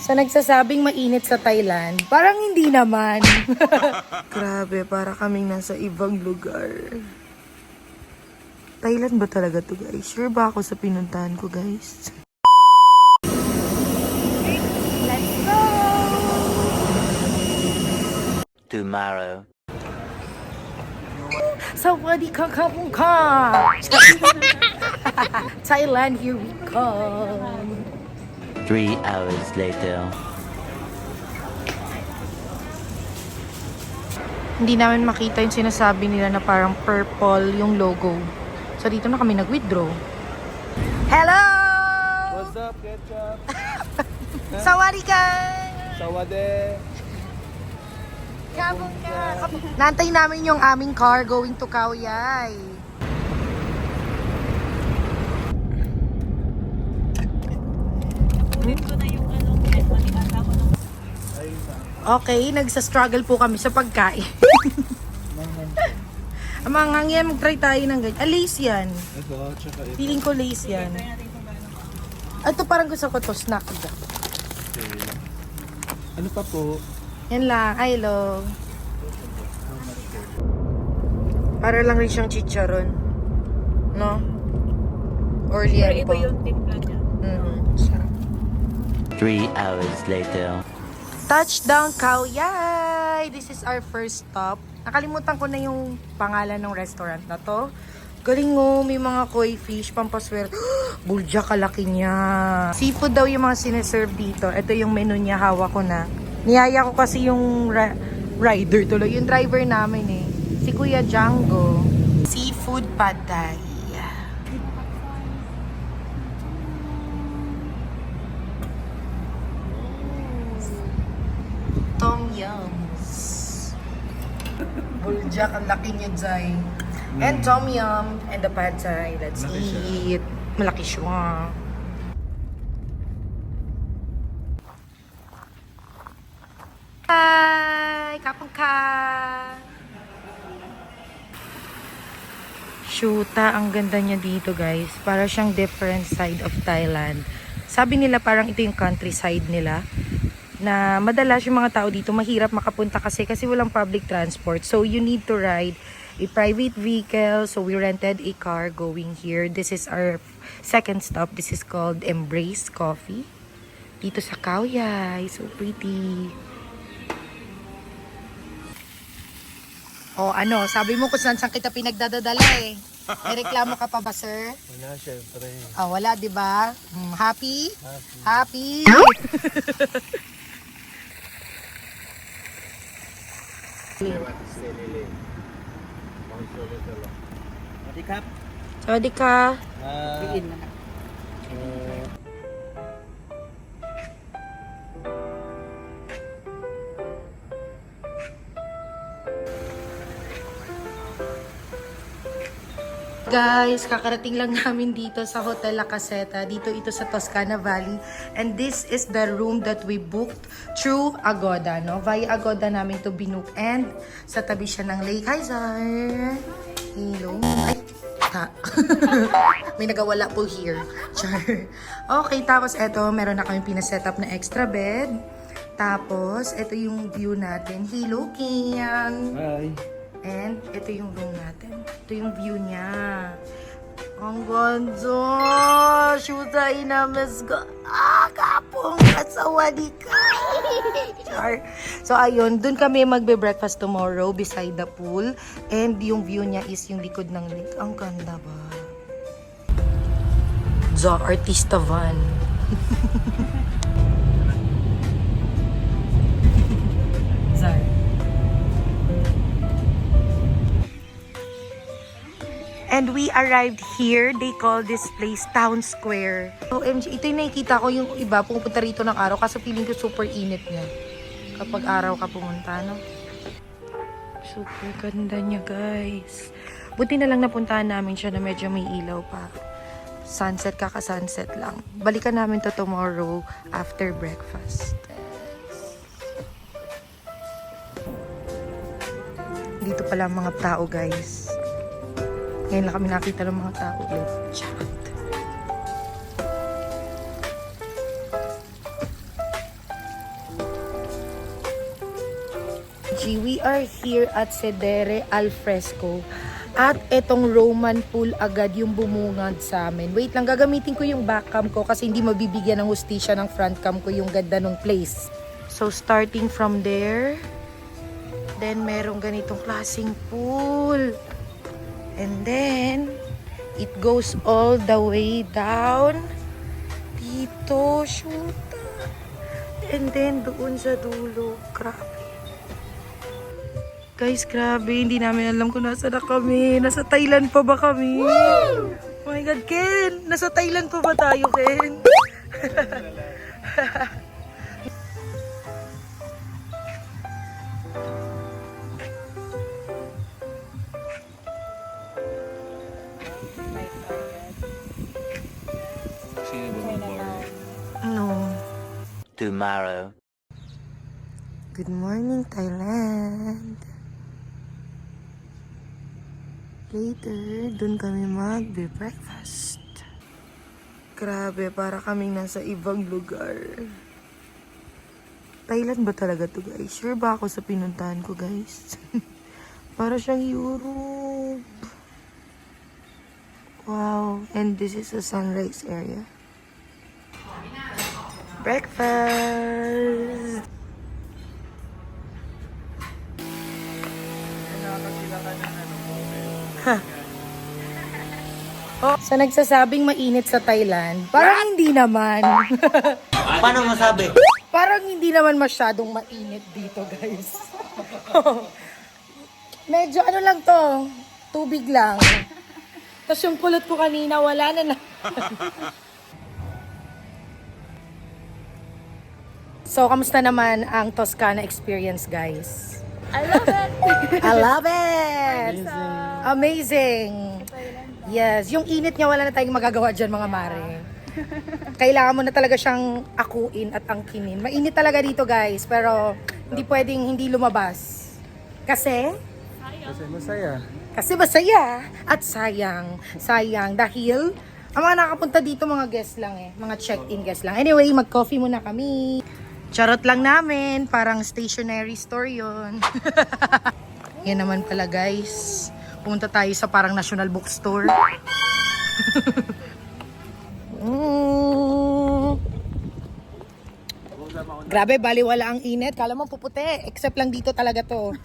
Sa nagsasabing mainit sa Thailand, parang hindi naman. Grabe, para kaming nasa ibang lugar. Thailand ba talaga to, guys? Sure ba ako sa pinuntahan ko, guys? Let's go! Tomorrow. Sawadee ka kapong ka! Thailand, here we come! 3 hours later. Hindi namin makita yung sinasabi nila na parang purple yung logo. So dito na kami nag-withdraw. Hello! What's up, ketchup? Sawadee ka! Sawade. Kapong ka! Nantay namin yung aming car going to Khao Yai. Okay, nagsa-struggle po kami sa pagkain. Ang mga hangyan, mag-try tayo ng ganyan. Lace yan. Ito, tsaka ito. Feeling ko lace yan. Ito parang gusto ko to, snack ka. Okay. Ano pa po? Yan lang, ay hello. Para lang rin siyang chicharon. No? Or liempo. Pero iba yung timpla niya. 3 hours later. Touchdown Khao Yai! This is our first stop. Nakalimutan ko na yung pangalan ng restaurant na to. Galing mo, may mga koi fish, pampaswerte. Bulja kalaki niya. Seafood daw yung mga sineserve dito. Ito yung menu niya, hawak ko na. Niyaya ko kasi yung rider tuloy. Yung driver namin eh. Si Kuya Django. Seafood pad thai. Tom Yums. Buljak, ang laki niya, Zay. And Tom Yum and the pad thai. Let's eat. Malaki siya. Hi! Kapong ka! Shoota, ang ganda niya dito, guys. Para siyang different side of Thailand. Sabi nila parang ito yung countryside nila. Na madalas yung mga tao dito mahirap makapunta kasi walang public transport. So you need to ride a private vehicle. So we rented a car going here. This is our second stop. This is called Embrace Coffee. Dito sa Khao Yai. So pretty. Oh, ano? Sabi mo kung saan kita pinagdadadala eh. May reklamo ka pa ba, sir? Wala, syempre. Ah, wala, di ba? Happy? Happy? Pati kap. Sawadee ka. Guys, kakarating lang namin dito sa Hotel La Caseta. Dito ito sa Toscana Valley. And this is the room that we booked through Agoda, no? Via Agoda namin to binook. And sa tabi siya ng lake. Hi, Zar! Hello. Ay, ta. May nagawala po here. Char. Okay, tapos eto, meron na kami pinaset up na extra bed. Tapos, eto yung view natin. Hello, King! Hi. And ito yung room natin. Ito yung view niya. Ang ganda! Shoota, inamis ko. Kapong kasawadee ka! Char. So, ayun. Dun kami magbe-breakfast tomorrow beside the pool. And yung view niya is yung likod ng lake. Ang ganda ba? The Artista Van. Sorry. And we arrived here. They call this place Town Square. OMG, ito yung nakikita ko yung iba pumunta rito ng araw kasi feeling ko super init niya. Kapag araw ka pumunta, no? Super ganda niya, guys. Buti na lang napuntahan namin siya na medyo may ilaw pa. Sunset, kaka-sunset lang. Balikan namin to tomorrow after breakfast. Dito pala ang mga tao, guys. Ngayon lang kami nakita ng mga tao ulit. Chat. OMG, we are here at Sedere Alfresco. At etong Roman pool agad yung bumungad sa amin. Wait lang, gagamitin ko yung back cam ko kasi hindi mabibigyan ng hustisya ng front cam ko yung ganda ng place. So starting from there, then merong ganitong klaseng pool. And then, it goes all the way down. Dito, shoot. And then, doon sa dulo. Grabe. Guys, grabe. Hindi namin alam kung nasa na kami. Nasa Thailand pa ba kami? Woo! Oh my God, Ken! Nasa Thailand pa ba tayo, Ken? No. Tomorrow. Good morning, Thailand. Later, dun kami mag-breakfast. Grabe, para kaming nasa ibang lugar. Thailand ba talaga to, guys? Sure ba ako sa pinuntahan ko, guys? Para siyang Europe. Wow. And this is a sunrise area. Breakfast! Oh, sa nagsasabing mainit sa Thailand, parang hindi naman. Paano masabi? Parang hindi naman masyadong mainit dito, guys. Medyo ano lang to, tubig lang. Tapos yung pulot ko kanina, wala na. So, kamusta naman ang Toscana experience, guys? I love it! I love it! Amazing! Yes, yung init niya wala na tayong magagawa dyan, mga mare. Kailangan mo na talaga siyang akuin at angkinin. Mainit talaga dito, guys, pero hindi pwedeng hindi lumabas. Kasi? Kasi masaya. Kasi masaya at sayang. Sayang dahil ang mga nakapunta dito mga guest lang mga check-in guest lang. Anyway, mag-coffee muna kami. Charot lang namin, parang stationery store yun. Yan naman pala, guys. Pumunta tayo sa parang National Bookstore. Grabe, baliwala ang init. Kala mo puputi. Except lang dito talaga to.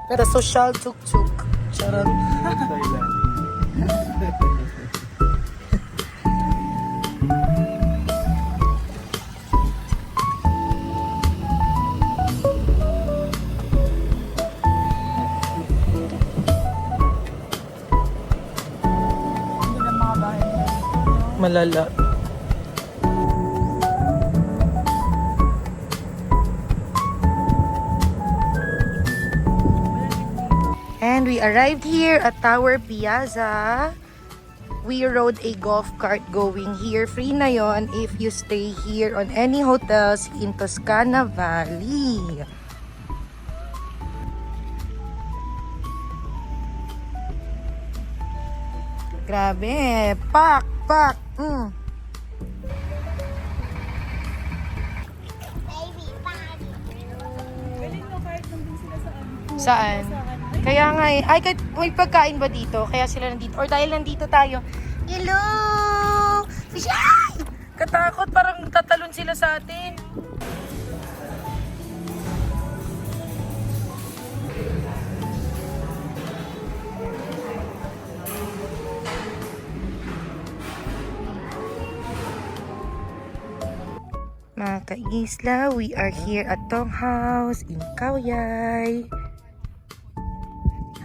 Pero social tuk-tuk. Charot. Thailand. Malala. And we arrived here at Tower Piazza. We rode a golf cart going here. Free na yon if you stay here on any hotels in Toscana Valley. Grabe. Pak, pak. Saan? Kaya nga ay may pagkain ba dito? Kaya sila nandito. Or dahil nandito tayo. Hello! Fish! Ay! Katakot, parang tatalon sila sa atin. Mga ka-isla, we are here at Tong House in Khao Yai.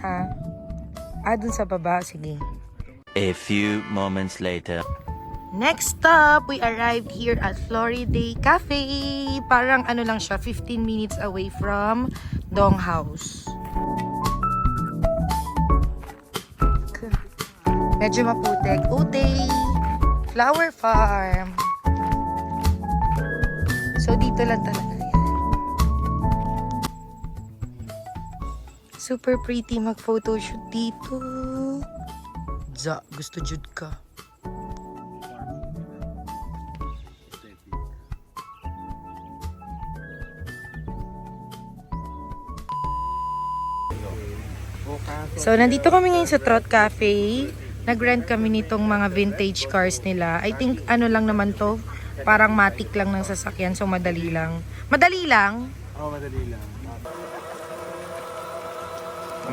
Ha? Dun sa baba. Sige. A few moments later. Next stop, we arrived here at Floriday Cafe. Parang ano lang siya, 15 minutes away from Dong House. Medyo maputek. Utay Flower Farm. So, dito lang talaga yan. Super pretty mag-photoshoot dito. Gusto jud ka. So, nandito kami ngayon sa Trot Cafe. Nag-rent kami nitong mga vintage cars nila. I think, ano lang naman to, parang matic lang ng sasakyan. So, madali lang. Madali lang? Oo, madali lang.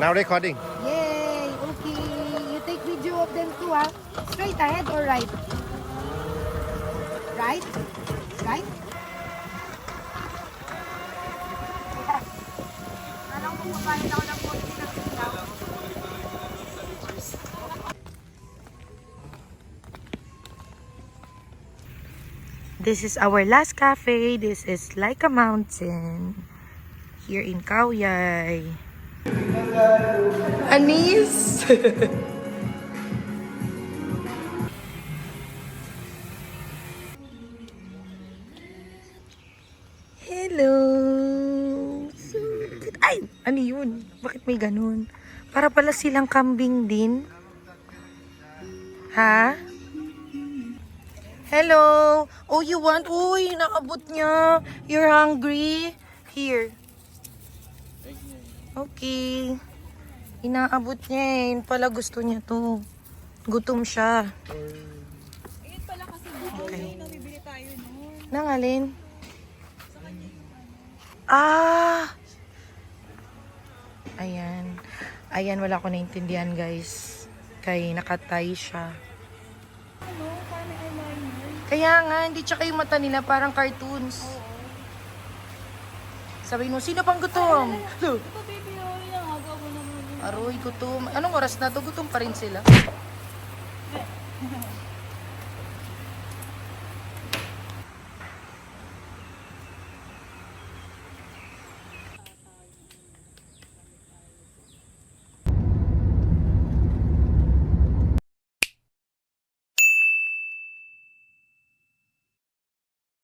Now recording. Yay! Okay. You take video of them too, ha? Straight ahead or right? Right? Right? Alam ko mabayad ako ng konti ng ilaw. This is our last cafe. This is Like a Mountain here in Kauyay. Anis! Hello! Ay! Ano yun? Bakit may ganun? Para pala silang kambing din. Ha? Hello! Oh, you want? Uy, nakabot niya. You're hungry? Here. Okay. Inaabot niya eh. Yun pala gusto niya to. Gutom siya. Ayun pala kasi okay. Nabibili tayo noon. Nangalin? Ah! Ayan. Ayan, wala ko naintindihan guys. Kay nakatay siya. Ano? Parang may eyeliner. Kaya nga, hindi tsaka yung mata nila parang cartoons. Sabi mo, sino pang gutom? Hello. Ito baby, oh, inagaw mo naman. Aroy, gutom. Anong oras na to? Gutom pa rin sila.